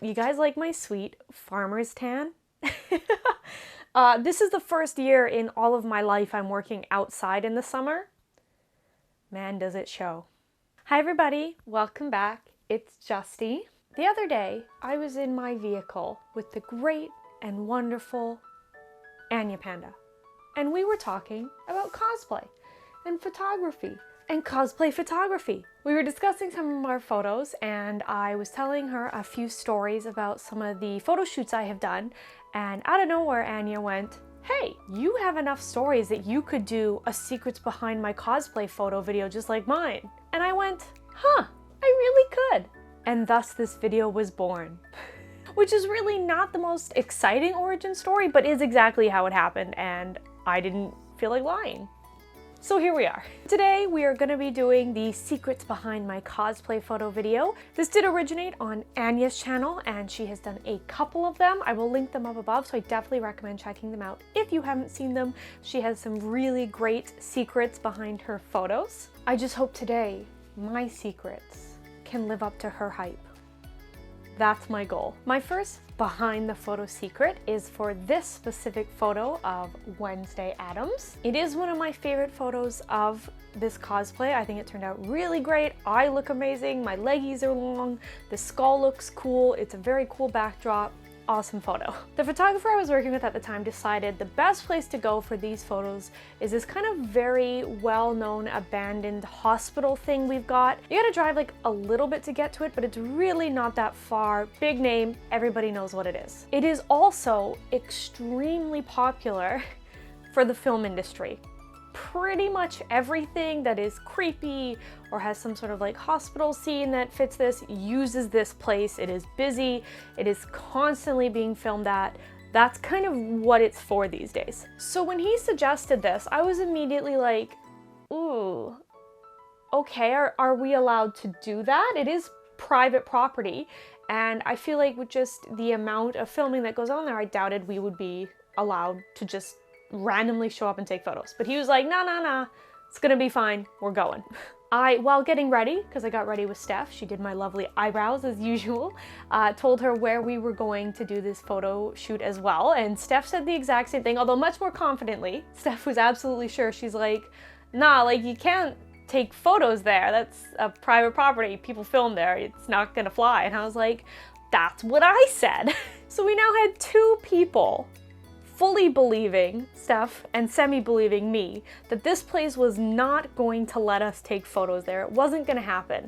you guys like my sweet farmer's tan? This is the first year in all of my life I'm working outside in the summer. Man, does it show. Hi everybody, welcome back. It's Justy. The other day, I was in my vehicle with the great and wonderful Anya Panda. And we were talking about cosplay and photography and cosplay photography. We were discussing some of our photos and I was telling her a few stories about some of the photo shoots I have done, and out of nowhere Anya went, "Hey, you have enough stories that you could do a secrets behind my cosplay photo video just like mine." And I went, "Huh, I really could." And thus this video was born. Which is really not the most exciting origin story, but is exactly how it happened, and I didn't feel like lying. So here we are. Today we are going to be doing the secrets behind my cosplay photo video. This did originate on Anya's channel and she has done a couple of them. I will link them up above, so I definitely recommend checking them out if you haven't seen them. She has some really great secrets behind her photos. I just hope today my secrets can live up to her hype. That's my goal. My first behind the photo secret is for this specific photo of Wednesday Addams. It is one of my favorite photos of this cosplay. I think it turned out really great. I look amazing, my leggies are long, the skull looks cool, it's a very cool backdrop. Awesome photo. The photographer I was working with at the time decided the best place to go for these photos is this kind of very well-known abandoned hospital thing we've got. You gotta drive like a little bit to get to it, but it's really not that far. Big name, everybody knows what it is. It is also extremely popular for the film industry. Pretty much everything that is creepy or has some sort of like hospital scene that fits this uses this place. It is busy, it is constantly being filmed at. That's kind of what it's for these days. So when he suggested this, I was immediately like, ooh, okay, are we allowed to do that? It is private property, and I feel like with just the amount of filming that goes on there, I doubted we would be allowed to just randomly show up and take photos. But he was like, nah, it's gonna be fine, we're going. While getting ready, because I got ready with Steph, she did my lovely eyebrows as usual, told her where we were going to do this photo shoot as well, and Steph said the exact same thing, although much more confidently. Steph was absolutely sure. She's like, nah, like you can't take photos there, that's a private property, people film there, it's not gonna fly. And I was like, that's what I said. So we now had two people fully believing, Steph, and semi-believing me, that this place was not going to let us take photos there. It wasn't going to happen.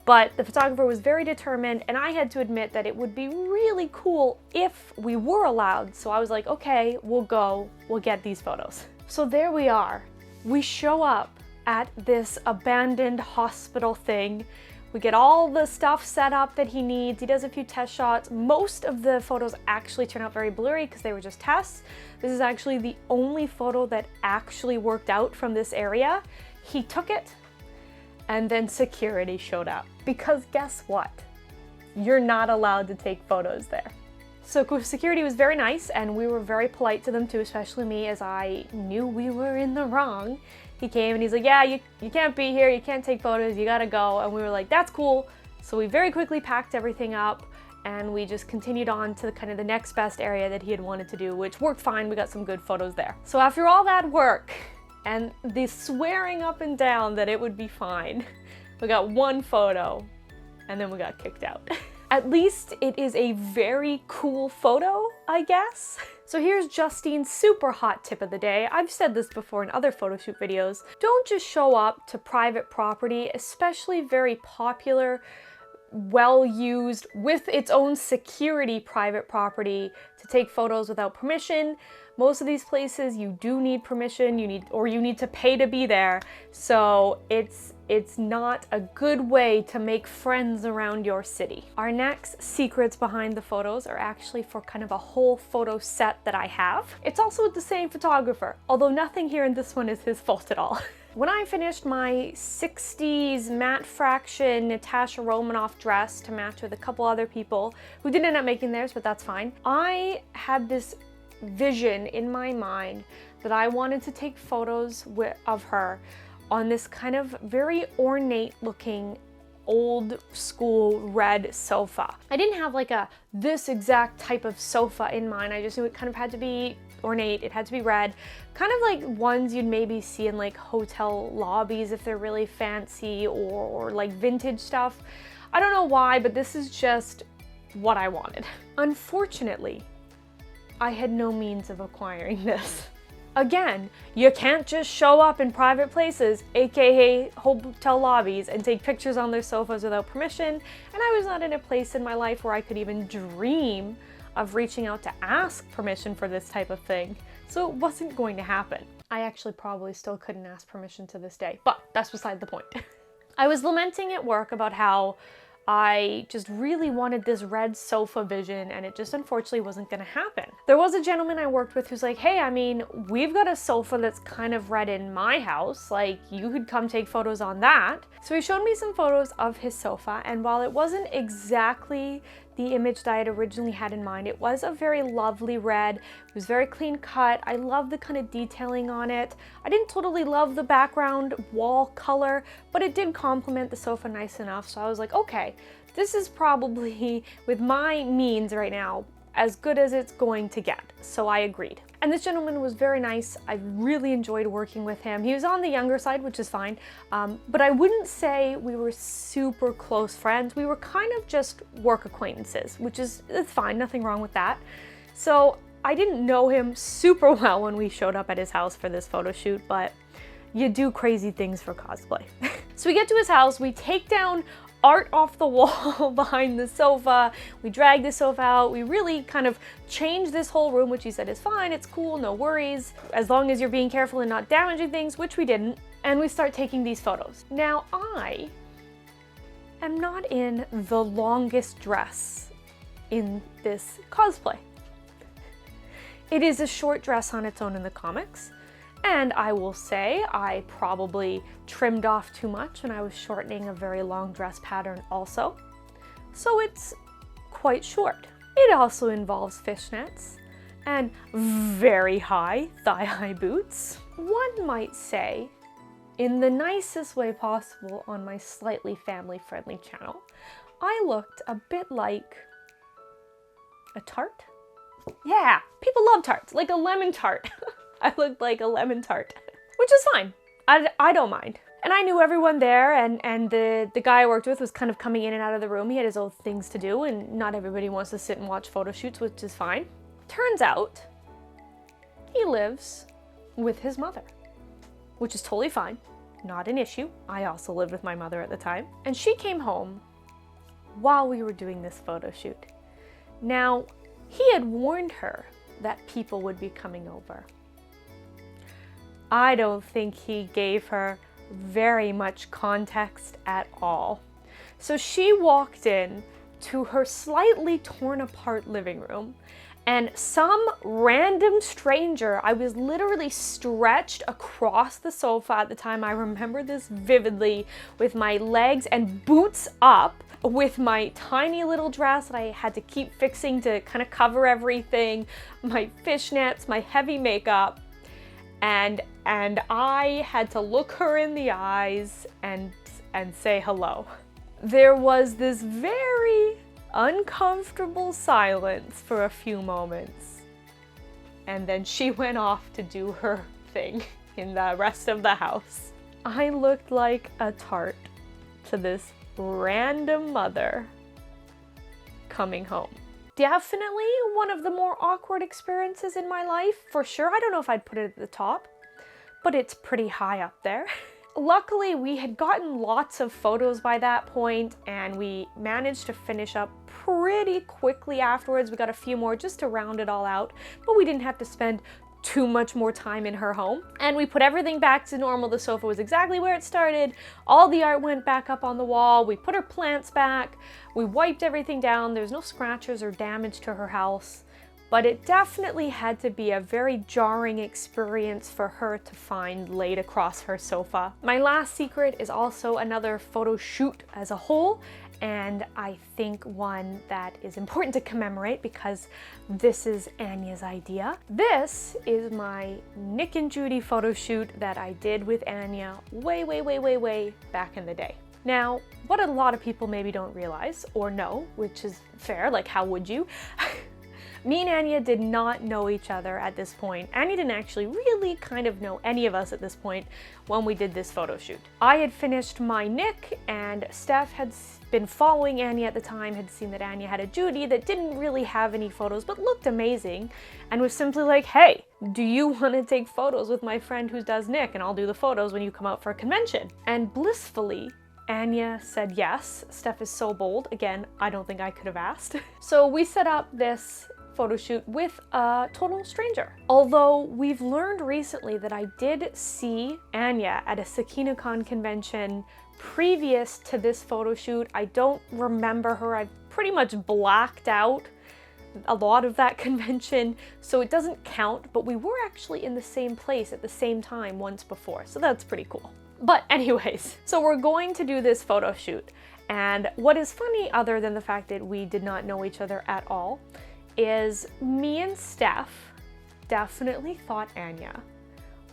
But the photographer was very determined, and I had to admit that it would be really cool if we were allowed. So I was like, okay, we'll go, we'll get these photos. So there we are. We show up at this abandoned hospital thing. We get all the stuff set up that he needs. He does a few test shots. Most of the photos actually turn out very blurry because they were just tests. This is actually the only photo that actually worked out from this area. He took it, and then security showed up. Because guess what? You're not allowed to take photos there. So security was very nice, and we were very polite to them too, especially me, as I knew we were in the wrong. He came and he's like, yeah, you can't be here, you can't take photos, you gotta go. And we were like, that's cool. So we very quickly packed everything up and we just continued on to kind of the next best area that he had wanted to do, which worked fine. We got some good photos there. So after all that work and the swearing up and down that it would be fine, we got one photo and then we got kicked out. At least it is a very cool photo, I guess. So here's Justine's super hot tip of the day. I've said this before in other photo shoot videos. Don't just show up to private property, especially very popular, well-used, with its own security private property, to take photos without permission. Most of these places you do need permission, you need to pay to be there. So it's not a good way to make friends around your city. Our next secrets behind the photos are actually for kind of a whole photo set that I have. It's also with the same photographer, although nothing here in this one is his fault at all. When I finished my 60s matte fraction Natasha Romanoff dress to match with a couple other people who didn't end up making theirs, but that's fine, I had this vision in my mind that I wanted to take photos of her on this kind of very ornate looking old school red sofa. I didn't have like this exact type of sofa in mind. I just knew it kind of had to be ornate, it had to be red, kind of like ones you'd maybe see in like hotel lobbies if they're really fancy, or like vintage stuff. I don't know why, but this is just what I wanted. Unfortunately, I had no means of acquiring this. Again, you can't just show up in private places, aka hotel lobbies, and take pictures on their sofas without permission, and I was not in a place in my life where I could even dream of reaching out to ask permission for this type of thing, so it wasn't going to happen. I actually probably still couldn't ask permission to this day, but that's beside the point. I was lamenting at work about how I just really wanted this red sofa vision, and it just unfortunately wasn't gonna happen. There was a gentleman I worked with who's like, hey, I mean, we've got a sofa that's kind of red in my house, like you could come take photos on that. So he showed me some photos of his sofa, and while it wasn't exactly the image that I had originally had in mind, it was a very lovely red. It was very clean cut. I love the kind of detailing on it. I didn't totally love the background wall color, but it did complement the sofa nice enough. So I was like, okay, this is probably, with my means right now, as good as it's going to get. So I agreed. And this gentleman was very nice. I really enjoyed working with him. He was on the younger side, which is fine. But I wouldn't say we were super close friends. We were kind of just work acquaintances, which is fine, nothing wrong with that. So I didn't know him super well when we showed up at his house for this photo shoot, but you do crazy things for cosplay. So we get to his house, we take down art off the wall behind the sofa, we drag the sofa out, we really kind of change this whole room, which he said is fine, it's cool, no worries, as long as you're being careful and not damaging things, which we didn't, and we start taking these photos. Now, I am not in the longest dress in this cosplay. It is a short dress on its own in the comics, and I will say I probably trimmed off too much and I was shortening a very long dress pattern also. So it's quite short. It also involves fishnets and very high thigh-high boots. One might say, in the nicest way possible on my slightly family-friendly channel, I looked a bit like a tart. Yeah, people love tarts, like a lemon tart. I looked like a lemon tart, which is fine. I don't mind. And I knew everyone there, and the guy I worked with was kind of coming in and out of the room. He had his own things to do, and not everybody wants to sit and watch photo shoots, which is fine. Turns out, he lives with his mother, which is totally fine, not an issue. I also lived with my mother at the time. And she came home while we were doing this photo shoot. Now, he had warned her that people would be coming over. I don't think he gave her very much context at all. So she walked in to her slightly torn apart living room, and some random stranger, I was literally stretched across the sofa at the time, I remember this vividly, with my legs and boots up, with my tiny little dress that I had to keep fixing to kind of cover everything, my fishnets, my heavy makeup, and I had to look her in the eyes and say hello. There was this very uncomfortable silence for a few moments, and then she went off to do her thing in the rest of the house. I looked like a tart to this random mother coming home. Definitely one of the more awkward experiences in my life, for sure. I don't know if I'd put it at the top, but it's pretty high up there. Luckily, we had gotten lots of photos by that point, and we managed to finish up pretty quickly afterwards. We got a few more just to round it all out, but we didn't have to spend too much more time in her home. And we put everything back to normal. The sofa was exactly where it started. All the art went back up on the wall. We put her plants back. We wiped everything down. There's no scratches or damage to her house. But it definitely had to be a very jarring experience for her to find laid across her sofa. My last secret is also another photo shoot as a whole, and I think one that is important to commemorate because this is Anya's idea. This is my Nick and Judy photo shoot that I did with Anya way back in the day. Now, what a lot of people maybe don't realize or know, which is fair, like how would you? Me and Anya did not know each other at this point. Anya didn't actually really kind of know any of us at this point when we did this photo shoot. I had finished my Nick, and Steph had been following Anya at the time, had seen that Anya had a Judy that didn't really have any photos but looked amazing, and was simply like, hey, do you want to take photos with my friend who does Nick, and I'll do the photos when you come out for a convention? And blissfully, Anya said yes. Steph is so bold. Again, I don't think I could have asked. So we set up this photo shoot with a total stranger. Although we've learned recently that I did see Anya at a SakinaCon convention previous to this photo shoot. I don't remember her. I've pretty much blacked out a lot of that convention, so it doesn't count, but we were actually in the same place at the same time once before, so that's pretty cool. But anyways, so we're going to do this photo shoot, and what is funny, other than the fact that we did not know each other at all, is me and Steph definitely thought Anya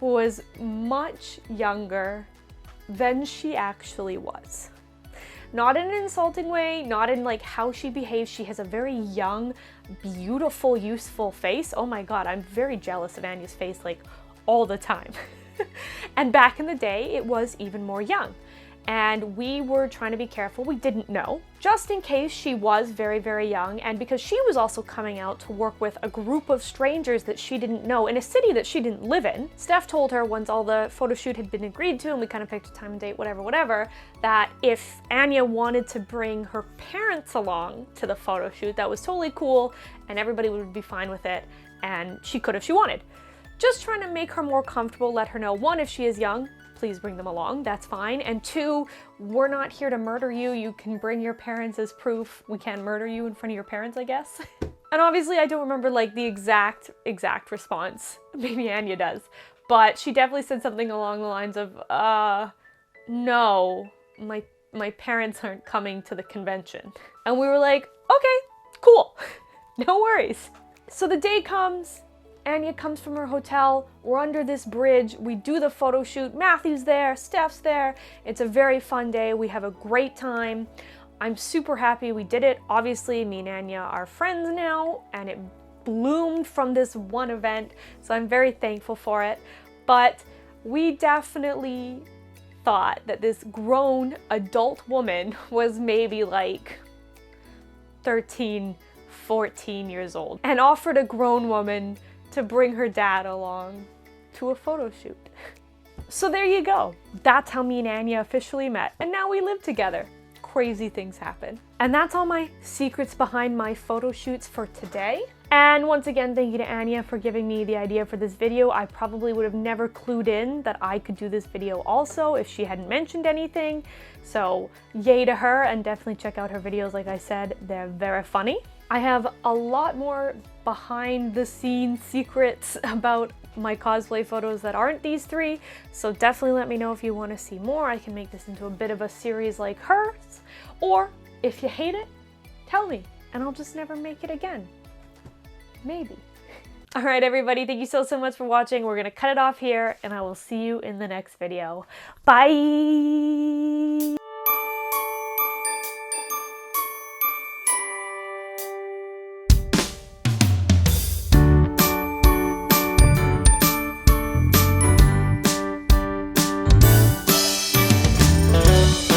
was much younger than she actually was. Not in an insulting way, not in like how she behaves. She has a very young, beautiful, youthful face. Oh my God, I'm very jealous of Anya's face like all the time. And back in the day, it was even more young. And we were trying to be careful. We didn't know, just in case she was very, very young, and because she was also coming out to work with a group of strangers that she didn't know in a city that she didn't live in. Steph told her once all the photo shoot had been agreed to and we kind of picked a time and date, whatever, that if Anya wanted to bring her parents along to the photo shoot, that was totally cool and everybody would be fine with it, and she could if she wanted. Just trying to make her more comfortable, let her know, one, if she is young, please bring them along, that's fine. And two, we're not here to murder you. You can bring your parents as proof. We can't murder you in front of your parents, I guess. And obviously I don't remember like the exact response. Maybe Anya does. But she definitely said something along the lines of, no, my parents aren't coming to the convention. And we were like, okay, cool, no worries. So the day comes, Anya comes from her hotel, we're under this bridge, we do the photo shoot, Matthew's there, Steph's there, it's a very fun day, we have a great time. I'm super happy we did it. Obviously, me and Anya are friends now, and it bloomed from this one event, so I'm very thankful for it. But we definitely thought that this grown adult woman was maybe like 13, 14 years old, and offered a grown woman to bring her dad along to a photo shoot. So there you go. That's how me and Anya officially met, and now we live together. Crazy things happen. And that's all my secrets behind my photo shoots for today. And once again, thank you to Anya for giving me the idea for this video. I probably would have never clued in that I could do this video also if she hadn't mentioned anything. So yay to her, and definitely check out her videos. Like I said, they're very funny. I have a lot more behind the scenes secrets about my cosplay photos that aren't these three, so definitely let me know if you want to see more. I can make this into a bit of a series like hers, or if you hate it, tell me and I'll just never make it again. Maybe. All right, everybody, thank you so much for watching. We're gonna cut it off here, and I will see you in the next video. Bye!